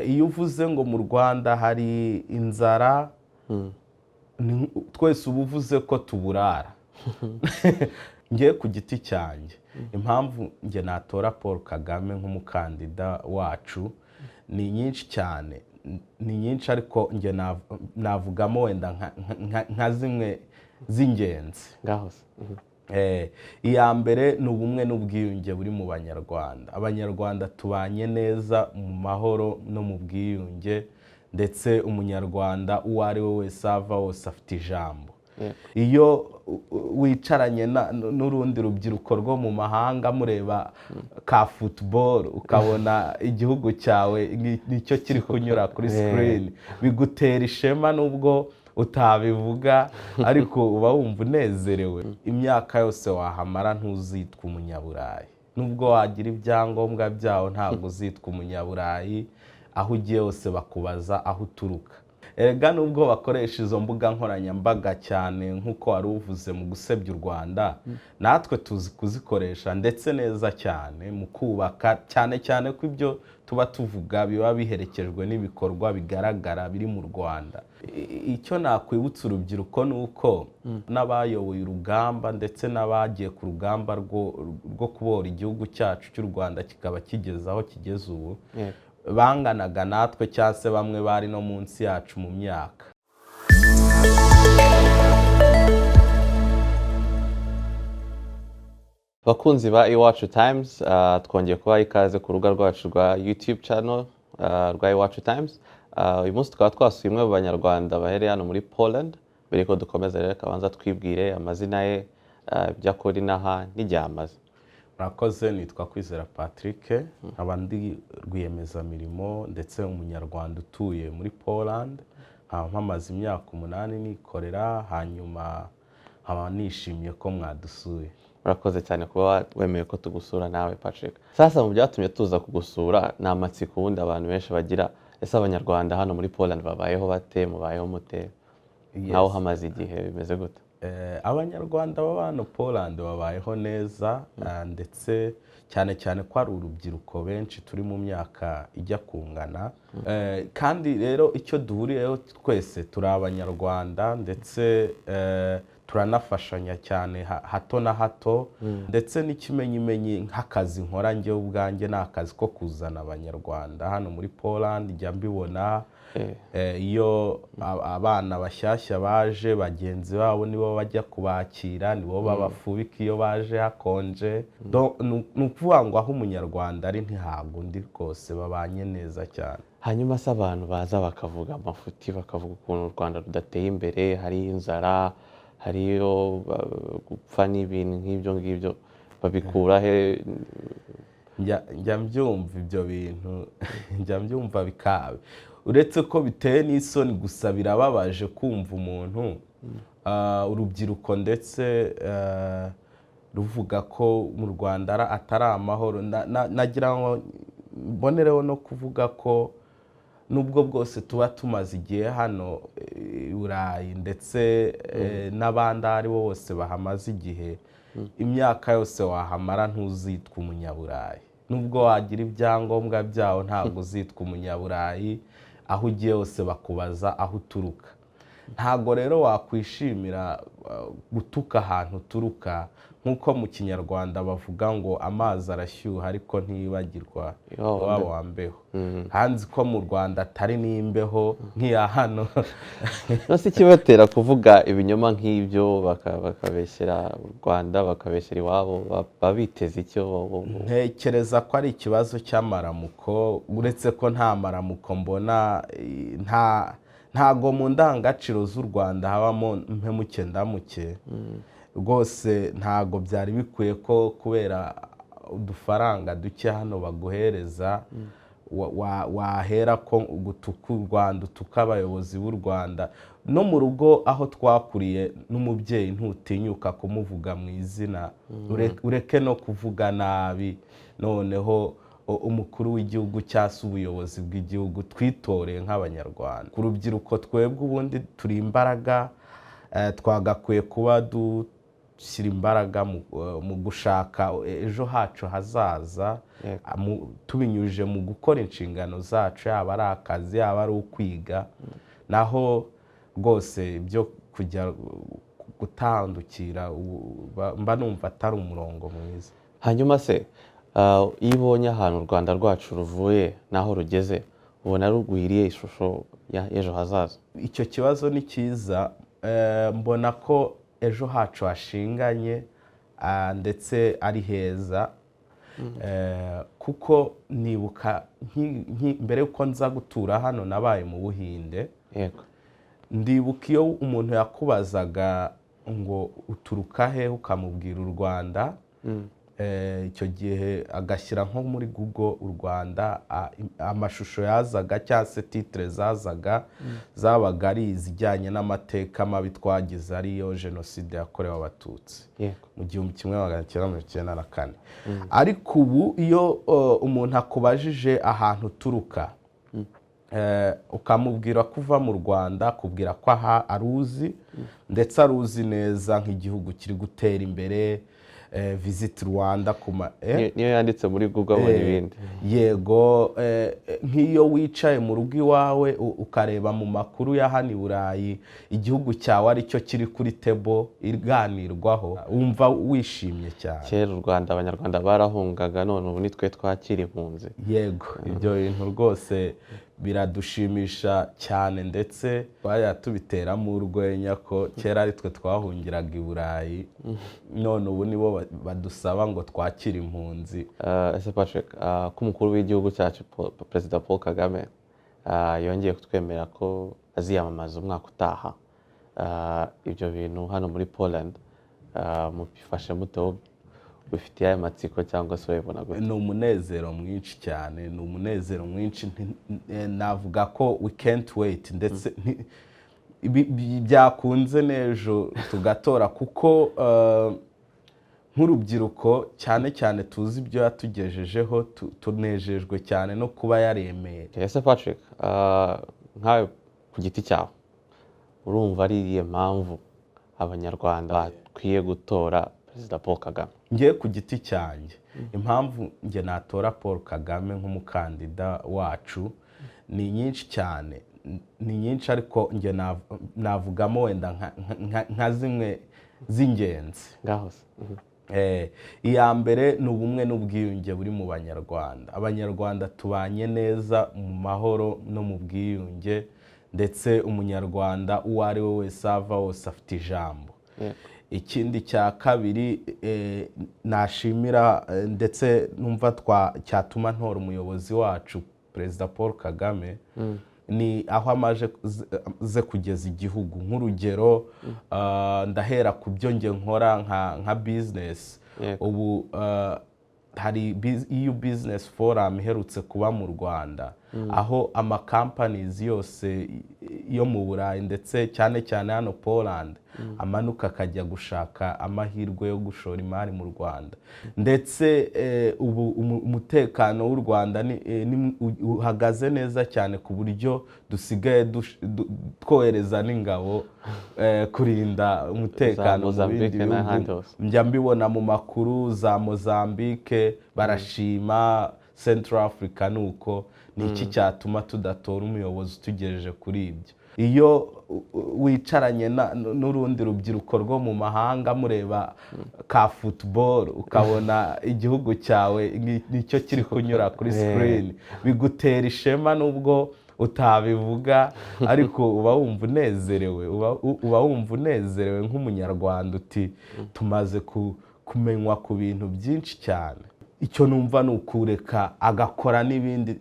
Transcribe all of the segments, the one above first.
iyo uvuze ngo mu Rwanda hari inzara twese uba uvuze ko tuburara. Ngiye ku giti cyanjye impamvu nge natora Paul Kagame nk'umukandida wacu ni nyinshi cyane, ni nyinshi ariko nge navugamo wenda nka zimwe z'ingenzi. Iya mbere ni ubumwe n'ubwiyunge buri mu banyarwanda. Abanyarwanda tubanye neza mu mahoro no mu bwiyunge, ndetse umunyarwanda uwo ari we wese ava wose afite ijambo. Iyo wicaranye n'urundi rubyiruko rwo mu mahanga mureba ka football ukabona igihugu cyawe nicyo kiri kunyura kuri screen, bigutera ishema nubwo utabivuga ariko uba wumva unezerewe. Imyaka yose wahamara ntuzitwa umunyaburayi, nubwo wagira ibyangombwa byawo ntabwo uzitwa umunyaburayi. Aho ugiye hose bakubaza aho uturuka. Erega nubwo bakoresha izo mbuga nkoranyambaga cyane nk'uko wari uvuze mu gusebya u Rwanda, natwe tuzi kuzikoresha ndetse neza cyane mu kubaka, cyane cyane ko ibyo tuba tuvuga biba biherekejwe n'ibikorwa bigaragara biri mu Rwanda. Icyo nakwibutsa urubyiruko ni uko n'abayoboye urugamba ndetse n'abagiye ku rugamba rwo kubohora igihugu cyacu cy'u Rwanda kikaba kigeze aho kigeze ubu, banganaga natwe cyangwa se bamwe bari no munsi yacu mu myaka. Bakunzi ba Iwacu Times, twongeye kubaha ikaze ku rubuga rwacu rwa YouTube channel rwa Iwacu Times. Uyu munsi tukaba twasuye umwe mu banyarwanda bahereye hano muri Poland. Mbere ko dukomeza rero kabanza twibwire amazina ye, ibyo akora inaha n'igihe amaze. Murakoze, nitwa Kwizera Patrick, nkaba ndi Rwiyemeza Mirimo ndetse umunyarwanda utuye muri Poland. Mpamaze imyaka 8 nikorera, hanyuma nkaba nishimiye ko mwadusuye. Murakoze cyane kuba wemeye ko tugusura nawe Patrick. Sasa mu byatumye tuza kugusura ni amatsiko ubundi abantu benshi bagira, ese abanyarwanda hano muri Poland babayeho bate, mubayeho mute? Naho hamaze igihe bimeze gute? Abanyarwanda baba hano Poland babayeho neza, ndetse cyane cyane ko ari urubyiruko benshi turi mu myaka ijya kungana. Kandi rero icyo duhuriyeho twese turi abanyarwanda, ndetse turanafashanya cyane hato na hato, ndetse n'ikimenyimenyi nk'akazi nkora njye ubwanjye ni akazi ko kuzana abanyarwanda hano muri Poland. Njya mbibona iyo abana bashyashya baje, bagenzi babo nibo bajya kubakira, nibo babafubika iyo baje hakonje. Ni ukuvuga ngo aho umunyarwanda ari ntihago undi rwose, babanye neza cyane. Hanyuma se abantu baza bakavuga amafuti, bakavuga ukuntu u Rwanda rudateye imbere, hari inzara, hariyo gupfa n'ibintu nk'ibyo ngibyo, babikura he? Njya mbyumva ibyo bintu, njya mbyumva bikabe. Uretse ko biteye n'isoni gusa birababaje kumva umuntu urubyiruko ndetse ruvuga ko mu Rwanda atari amahoro. Nagira ngo mbonereho no kuvuga ko nubwo bwose tuba tumaze igihe hano i Burayi, ndetse n'abandi ari bo bose bahamaze igihe, imyaka yose wahamara ntuzitwa umunyaburayi. Nubwo wagira ibyangombwa byawo ntabwo uzitwa umunyaburayi. Aho ugiye hose bakubaza aho uturuka. Ntabwo rero wakwishimira gutuka ahantu uturuka, nk'uko mu Kinyarwanda bavuga ngo amazi arashyuha ariko ntiyibagirwa iwabo wa mbeho. Hanzi ko mu Rwanda atari n'imbeho nk'iya hano. Nose ikibatera kuvuga ibinyoma nk'ibyo, bakabeshyera u Rwanda, bakabeshyera iwabo, babiteze icyo? Ntekereza ko ari ikibazo cy'amaramuko, uretse ko nta maramuko mbona. Ntago mu ndangagaciro z'u Rwanda habamo mpemuke ndamuke. Rwose ntago byari bikwiye ko kubera udufaranga duke hano baguhereza wahera ko gutuka u Rwanda, utuka abayobozi b'u Rwanda. No mu rugo aho twakuriye n'umubyeyi ntutinyuka kumuvuga mu izina, ureke no kuvuga nabi. Noneho umukuru w'igihugu cyangwa ubuyobozi bw'igihugu twitoreye nk'abanyarwanda. Ku rubyiruko twebwe ubundi turi imbaraga, twagakwiye kuba gushyira imbaraga mu gushaka ejo hacu hazaza tubinyujije mu gukora inshingano zacu, yaba ari akazi, yaba ari ukwiga, naho rwose ibyo kujya gutandukira mba numva atari umurongo mwiza. Hanyuma se iyo ubonye ahantu u Rwanda rwacu ruvuye n'aho rugeze, ubona rugwiriye ishusho y'ejo hazaza? Icyo kibazo ni cyiza. Mbona ko ejo hacu hashinganye ndetse ari heza, kuko nibuka mbere y'uko nza gutura hano nabaye mu Buhinde. Ndibuka iyo umuntu yakubazaga ngo uturuka he ukamubwira u Rwanda, icyo gihe agashyira nko muri Google u Rwanda, amashusho yazaga cyangwa se titire zazaga zabaga ari izijyanye n'amateka mabi twagize, ariyo jenoside yakorewe Abatutsi mu 1994. Ariko ubu iyo umuntu akubajije ahantu uturuka, ukamubwira ko uva mu Rwanda, akubwira ko aha aruzi, ndetse aruzi neza nk'igihugu kiri gutera imbere, visit Rwanda niyo yanditse muri Google abona ibindi. Yego, nk'iyo wicaye mu rugo iwawe ukareba mu makuru ya hano i Burayi, igihugu cyawe aricyo kiri kuri table iganirwaho, wumva wishimye cyane. Kera u Rwanda abanyarwanda barahungaga, none ubu nitwe twakira impunzi. Yego, ibyo bintu rwose biradushimisha cyane, ndetse twajya tubiteramo urwenya ko kera ari twe twahungiraga i Burayi, none ubu nibo badusaba ngo twakire impunzi. Ese Patrick, ko umukuru w'igihugu cyacu Perezida Paul Kagame yongeye kutwemera ko aziyamamaza umwaka utaha, ibyo bintu hano muri Poland mubifashe mute? Bifitiye aya matsiko cyangwa se urabibona gute? Ni umunezero mwinshi cyane, ni umunezero mwinshi. Navuga ko we can't wait, ndetse byakunze n'ejo tugatora, kuko nk'urubyiruko cyane cyane tuzi ibyo yatugejejeho, tunejejwe cyane no kuba yaremeye. Ese Patrick, nkawe ku giti cyawe urumva ari iyihe mpamvu abanyarwanda bakwiye gutora Perezida Paul Kagame? Ngiye ku giti cyanjye, impamvu nge natora Paul Kagame nk'umukandida wacu ni nyinshi cyane, ni nyinshi, ariko nge navugamo wenda nka zimwe z'ingenzi. Iya mbere ni ubumwe n'ubwiyunge buri mu banyarwanda. Abanyarwanda tubanye neza mu mahoro no mu bwiyunge, ndetse umunyarwanda uwo ari we wese ava wose afite ijambo. Ikindi cya kabiri nashimira, ndetse numva cyatuma ntora umuyobozi wacu Perezida Paul Kagame, ni aho amaze kugeza igihugu. Nk'urugero, ndahera ku byo nge nkora nka business. Ubu hari EU Business Forum iherutse kuba mu Rwanda, aho companies yose yo mu Burayi, ndetse cyane cyane hano Poland, amanuka akajya gushaka amahirwe yo gushora imari mu Rwanda. Ndetse ubu umutekano w'u Rwanda uhagaze neza cyane, ku buryo dusigaye twohereza n'ingabo kurinda umutekano mu bindi bihugu. Njya mbibona mu makuru, za Mozambique barashima, Central Africa nuko. Ni iki cyatuma tudatora umuyobozi utugejeje kuri ibyo? Iyo wicaranye n'urundi rubyiruko rwo mu mahanga mureba ka football, ukabona igihugu cyawe nicyo kiri kunyura kuri screen, bigutera ishema nubwo utabivuga, ariko uba wumva unezerewe, uba wumva unezerewe nk'umunyarwanda, uti tumaze kumenywa ku bintu byinshi cyane. Icyo numva ni ukureka agakora n'ibindi,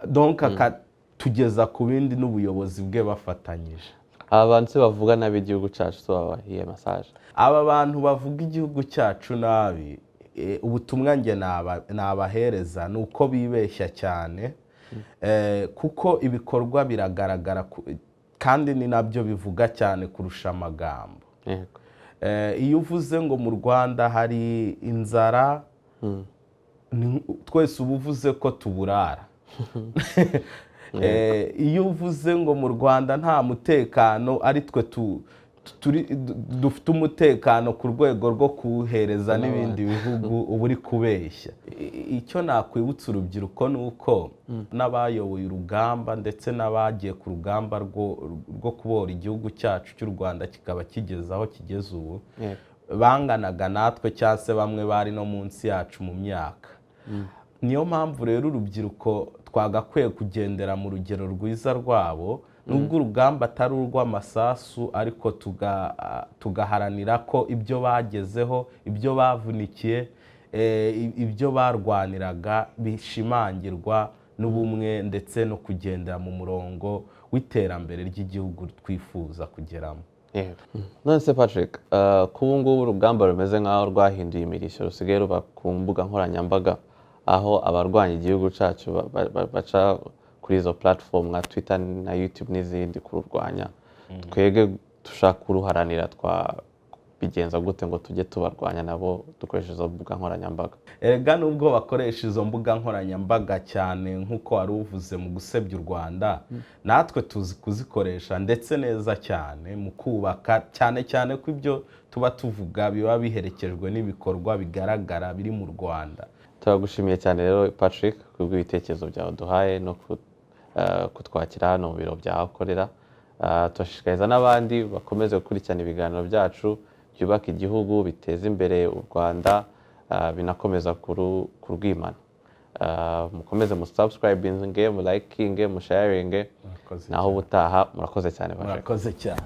donc akatugeza ku bindi n'ubuyobozi bwe bafatanyije. Aba bantu se bavuga nabi igihugu cyacu, tubabahiye message? Aba bantu bavuga igihugu cyacu nabi, ubutumwa nge nabahereza ni uko bibeshya cyane, kuko ibikorwa biragaragara, kandi ni nabyo bivuga cyane kurusha amagambo. Iyo uvuze ngo mu Rwanda hari inzara, twese uba uvuze ko tuburara. Iyo uvuze ngo mu Rwanda nta mutekano, ari twe dufite umutekano ku rwego rwo kuhereza n'ibindi bihugu uba uri kubeshya. Icyo nakwibutsa urubyiruko ni uko n'abayoboye urugamba ndetse n'abagiye ku rugamba rwo kubohora igihugu cyacu cy'u Rwanda kikaba kigeze aho kigeze ubu banganaga natwe cyangwa se bamwe bari no munsi yacu mu myaka. Niyo mpamvu rero urubyiruko twagakwiye kugendera mu rugero rwiza rwabo, nubwo urugamba atari urw'amasasu ariko tugaharanira ko ibyo bagezeho, ibyo bavunikiye, ibyo barwaniraga bishimangirwa n'ubumwe ndetse no kugendera mu murongo w'iterambere ry'igihugu twifuza kugeramo. None se Patrick, kuba ngubu urugamba rumeze nk'aho rwahinduye imirishyo rusigaye ruba ku mbuga nkoranyambaga, aho abarwanya igihugu cyacu baca kuri izo platform nka Twitter na YouTube n'izindi kururwanya, twege dushaka kuruharanira bigenza gute ngo tujye tubarwanya nabo dukoresha izo mbuga nkoranyambaga? Erega nubwo bakoresha izo mbuga nkoranyambaga cyane nk'uko wari uvuze mu gusebya u Rwanda, natwe tuzi kuzikoresha ndetse neza cyane mu kubaka, cyane cyane ko ibyo tuba tuvuga biba biherekejwe n'ibikorwa bigaragara biri mu Rwanda. Turagushimiye cyane rero Patrick kubw'ibitekerezo byawe duhaye no kutwakira hano mu biro byawe ukorera. Turashishikariza n'abandi bakomeze gukurikirana ibiganiro byacu byubaka igihugu, biteza imbere u Rwanda, binakomeza kurwimana. Mukomeze musubscribinge, mu likinge, mu sharinge, naho ubutaha. Murakoze cyane. Murakoze cyane.